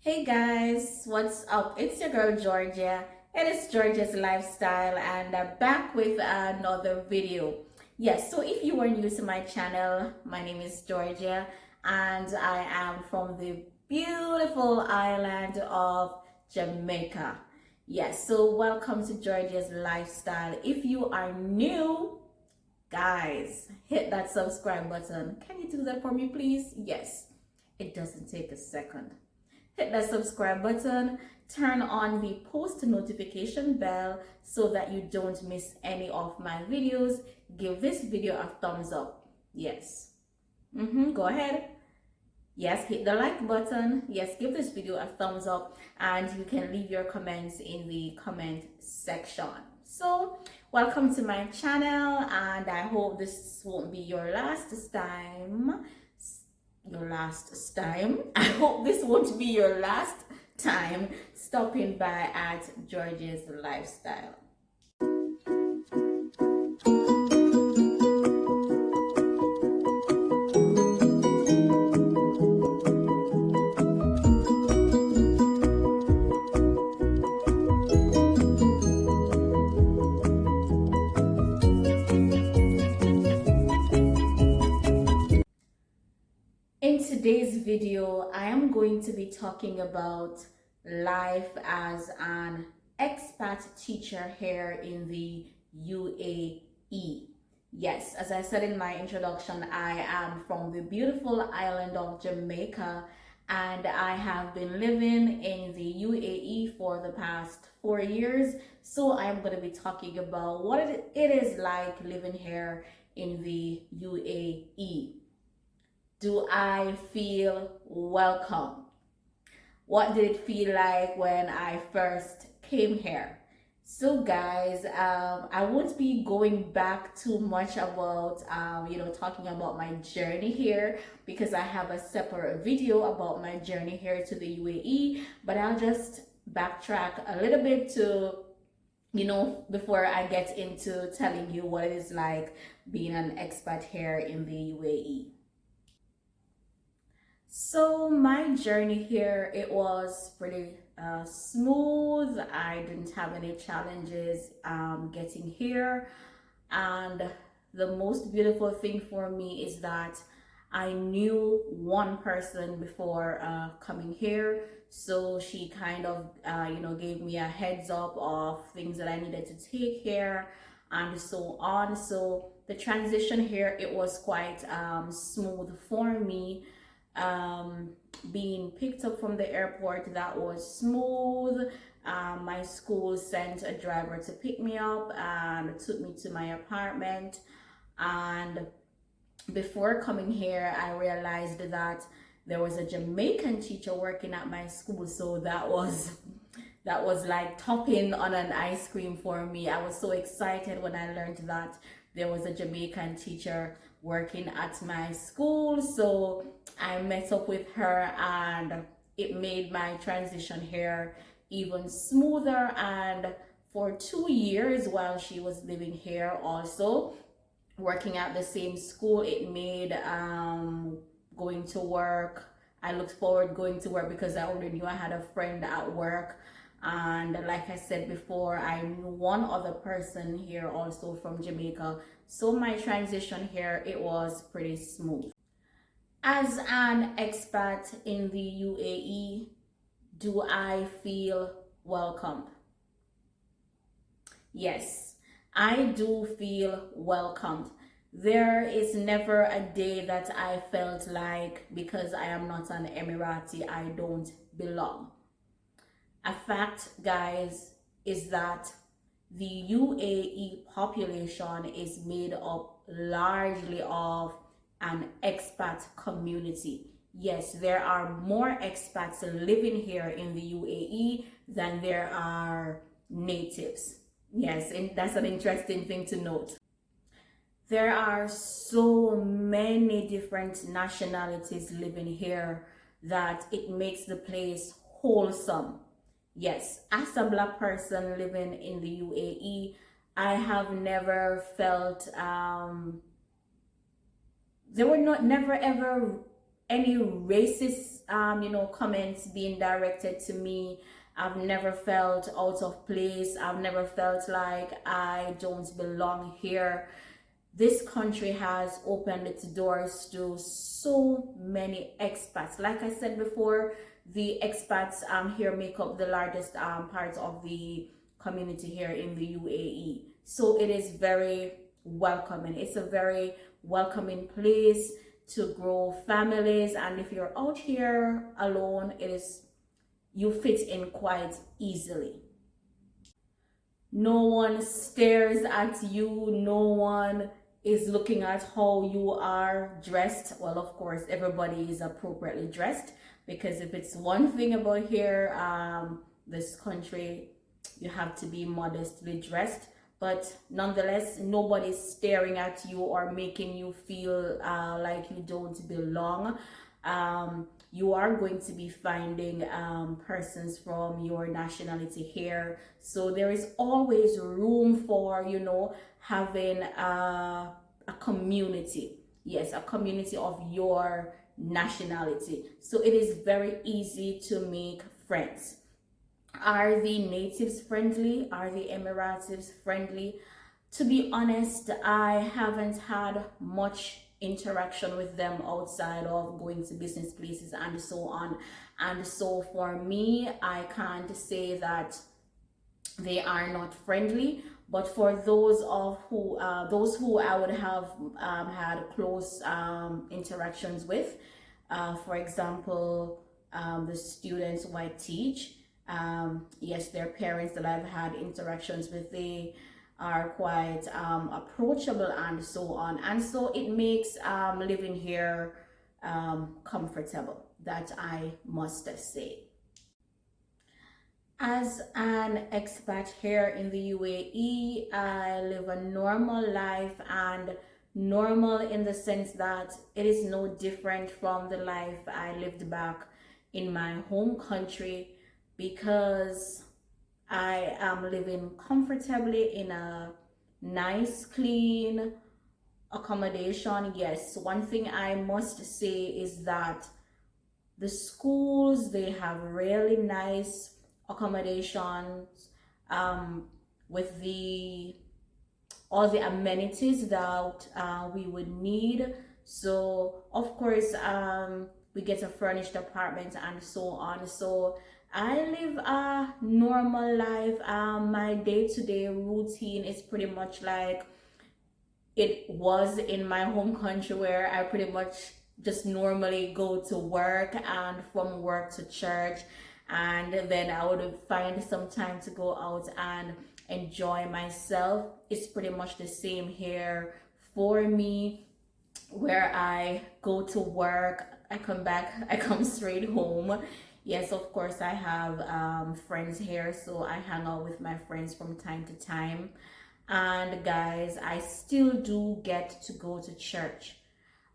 Hey guys, what's up? It's your girl Georgia. It is Georgia's Lifestyle and back with another video. Yes, so if you are new to my channel, my name is Georgia and I am from the beautiful island of Jamaica. Yes, so welcome to Georgia's Lifestyle. If you are new, guys, hit that subscribe button. Can you do that for me, please? Yes, it doesn't take a second. Hit that subscribe button, turn on the post notification bell so that you don't miss any of my videos. Give this video a thumbs up. Yes. Go ahead. Yes, hit the like button. Yes, give this video a thumbs up and you can leave your comments in the comment section. So, welcome to my channel and I hope this won't be your last time. I hope this won't be your last time stopping by at George's Lifestyle. In today's video, I am going to be talking about life as an expat teacher here in the UAE. Yes, as I said in my introduction, I am from the beautiful island of Jamaica and I have been living in the UAE for the past 4 years. So I am going to be talking about what it is like living here in the UAE. Do I feel welcome? What did it feel like when I first came here? So guys, I won't be going back too much about, talking about my journey here because I have a separate video about my journey here to the UAE, but I'll just backtrack a little bit to, before I get into telling you what it is like being an expat here in the UAE. So my journey here, it was pretty smooth. I didn't have any challenges getting here. And the most beautiful thing for me is that I knew one person before coming here. So she kind of, gave me a heads up of things that I needed to take here and so on. So the transition here, it was quite smooth for me. Being picked up from the airport, that was smooth. My school sent a driver to pick me up and took me to my apartment. And before coming here, I realized that there was a Jamaican teacher working at my school, so that was like topping on an ice cream for me. I was so excited when I learned that there was a Jamaican teacher working at my school. So I met up with her and it made my transition here even smoother. And for 2 years while she was living here also working at the same school, it made going to work, I looked forward going to work because I already knew I had a friend at work. And like I said before, I knew one other person here also from Jamaica. So my transition here, it was pretty smooth. As an expat in the UAE, do I feel welcomed? Yes, I do feel welcomed. There is never a day that I felt like because I am not an Emirati, I don't belong. A fact, guys, is that the UAE population is made up largely of an expat community. Yes, there are more expats living here in the UAE than there are natives. Yes, and that's an interesting thing to note. There are so many different nationalities living here that it makes the place wholesome. Yes, as a Black person living in the UAE, I have never felt, there were never ever any racist comments being directed to me. I've never felt out of place. I've never felt like I don't belong here. This country has opened its doors to so many expats. Like I said before, the expats here make up the largest part of the community here in the UAE. So it is very welcoming. It's a very welcoming place to grow families, and if you're out here alone, you fit in quite easily. No one stares at you, no one is looking at how you are dressed. Well, of course, everybody is appropriately dressed, because if it's one thing about here, this country, you have to be modestly dressed. But nonetheless, nobody's staring at you or making you feel like you don't belong. You are going to be finding persons from your nationality here. So there is always room for, having a community. Yes, a community of your nationality. So it is very easy to make friends. Are the natives friendly? Are the Emiratis friendly? To be honest, I haven't had much interaction with them outside of going to business places and so on. And so for me, I can't say that they are not friendly. But for those who I would have had close interactions with, for example, the students who I teach, yes, their parents that I've had interactions with, they are quite approachable and so on, and so it makes living here comfortable, that I must say. As an expat here in the UAE, I live a normal life, and normal in the sense that it is no different from the life I lived back in my home country, because I am living comfortably in a nice, clean accommodation. Yes, one thing I must say is that the schools, they have really nice accommodations with all the amenities that we would need. So of course, we get a furnished apartment and so on. So I live a normal life. My day-to-day routine is pretty much like it was in my home country, where I pretty much just normally go to work, and from work to church, and then I would find some time to go out and enjoy myself. It's pretty much the same here for me, where I go to work, I come back, I come straight home. Yes, of course, I have friends here, so I hang out with my friends from time to time. And guys, I still do get to go to church.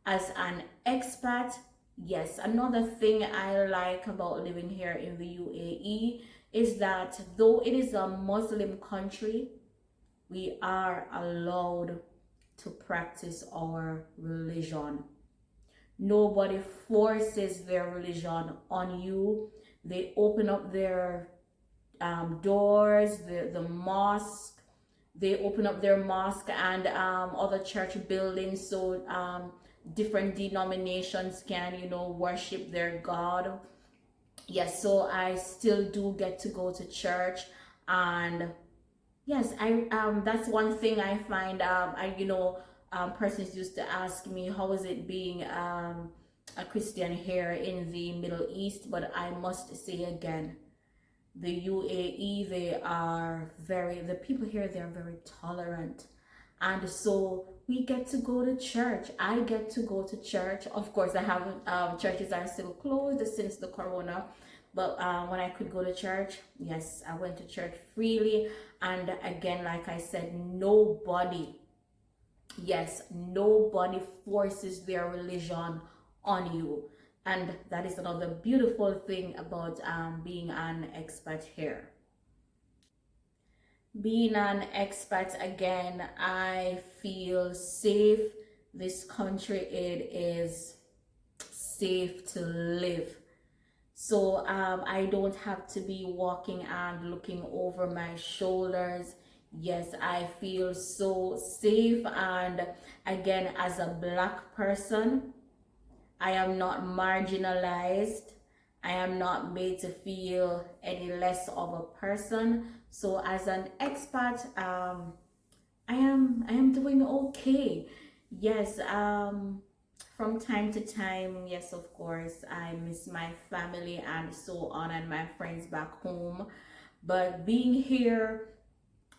As an expat, yes, another thing I like about living here in the UAE is that though it is a Muslim country, we are allowed to practice our religion. Nobody forces their religion on you. They open up their doors, the mosque. They open up their mosque and other church buildings, so different denominations can, worship their God. Yes, so I still do get to go to church, and yes, I that's one thing I find. Persons used to ask me, how is it being a Christian here in the Middle East? But I must say again, the UAE, the people here, they're very tolerant. And so we get to go to church. I get to go to church. Of course, I haven't, churches are still closed since the corona. But when I could go to church, yes, I went to church freely. And again, like I said, nobody forces their religion on you. And that is another beautiful thing about being an expat here. Being an expat, again, I feel safe. This country, it is safe to live. So I don't have to be walking and looking over my shoulders. Yes, I feel so safe. And again, as a Black person, I am not marginalized. I am not made to feel any less of a person. So as an expat, I am doing okay. Yes, from time to time, yes, of course, I miss my family and so on, and my friends back home. But being here,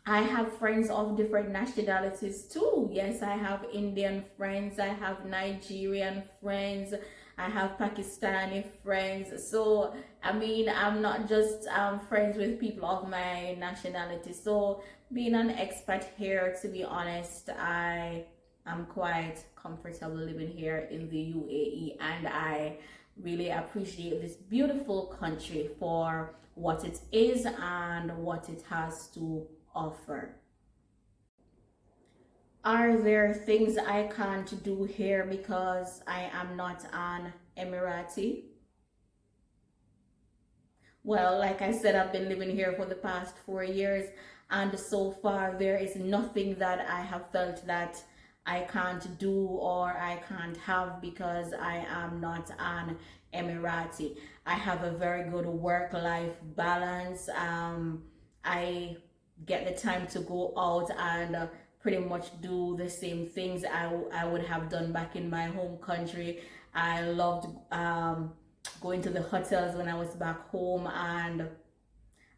I have friends of different nationalities too. Yes, I have Indian friends, I have Nigerian friends, I have Pakistani friends. So, I mean, I'm not just friends with people of my nationality. So, being an expat here, to be honest, I am quite comfortable living here in the UAE, and I really appreciate this beautiful country for what it is and what it has to offer. Are there things I can't do here because I am not an Emirati? Well, like I said, I've been living here for the past 4 years, and so far there is nothing that I have felt that I can't do or I can't have because I am not an Emirati. I have a very good work-life balance. I get the time to go out and pretty much do the same things I would have done back in my home country. I loved going to the hotels when I was back home, and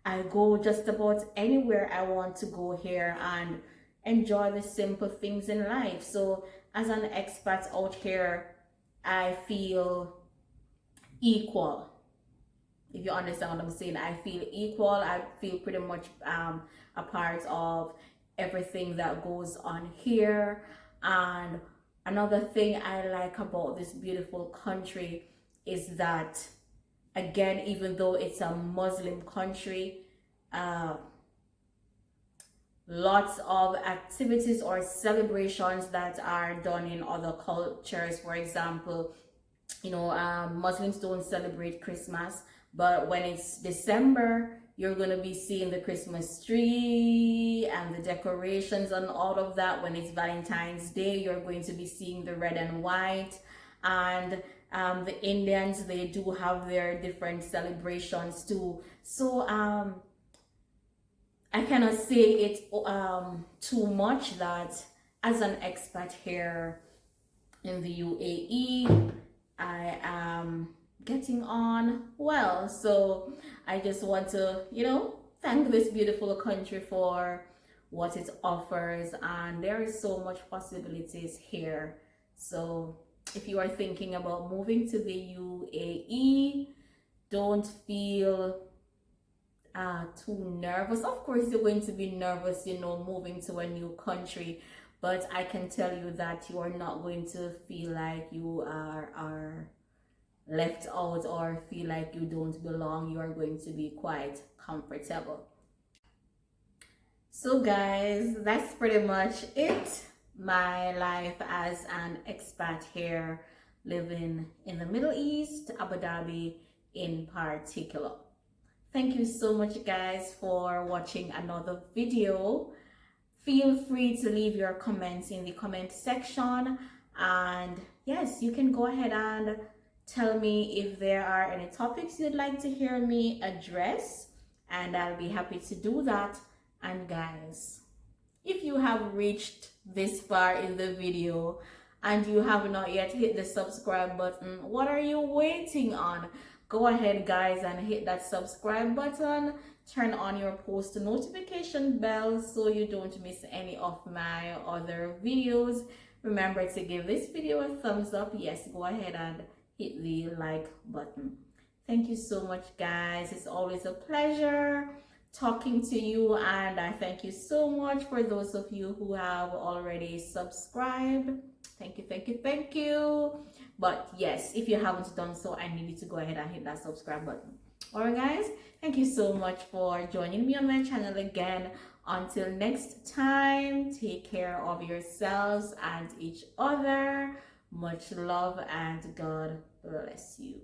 I go just about anywhere I want to go here and enjoy the simple things in life. So as an expat out here, I feel equal. If you understand what I'm saying, I feel equal. I feel pretty much a part of everything that goes on here. And another thing I like about this beautiful country is that, again, even though it's a Muslim country, lots of activities or celebrations that are done in other cultures. For example, Muslims don't celebrate Christmas, but when it's December, you're going to be seeing the Christmas tree and the decorations and all of that. When it's Valentine's Day, you're going to be seeing the red and white. And the Indians, they do have their different celebrations too. So I cannot say it too much that as an expat here in the UAE, I am getting on well. So I just want to, thank this beautiful country for what it offers, and there is so much possibilities here. So if you are thinking about moving to the UAE, don't feel too nervous. Of course, you're going to be nervous, moving to a new country, but I can tell you that you are not going to feel like you are left out or feel like you don't belong. You are going to be quite comfortable. So guys, that's pretty much it. My life as an expat here, living in the Middle East, Abu Dhabi in particular. Thank you so much guys for watching another video. Feel free to leave your comments in the comment section, and yes, you can go ahead and tell me if there are any topics you'd like to hear me address, and I'll be happy to do that. And guys, if you have reached this far in the video and you have not yet hit the subscribe button, what are you waiting on? Go ahead guys and hit that subscribe button, turn on your post notification bell so you don't miss any of my other videos. Remember to give this video a thumbs up. Yes, go ahead and hit the like button. Thank you so much guys. It's always a pleasure talking to you, and I thank you so much for those of you who have already subscribed. Thank you, thank you, thank you. But yes, if you haven't done so, I need you to go ahead and hit that subscribe button. Alright guys, thank you so much for joining me on my channel again. Until next time, take care of yourselves and each other. Much love and God bless you.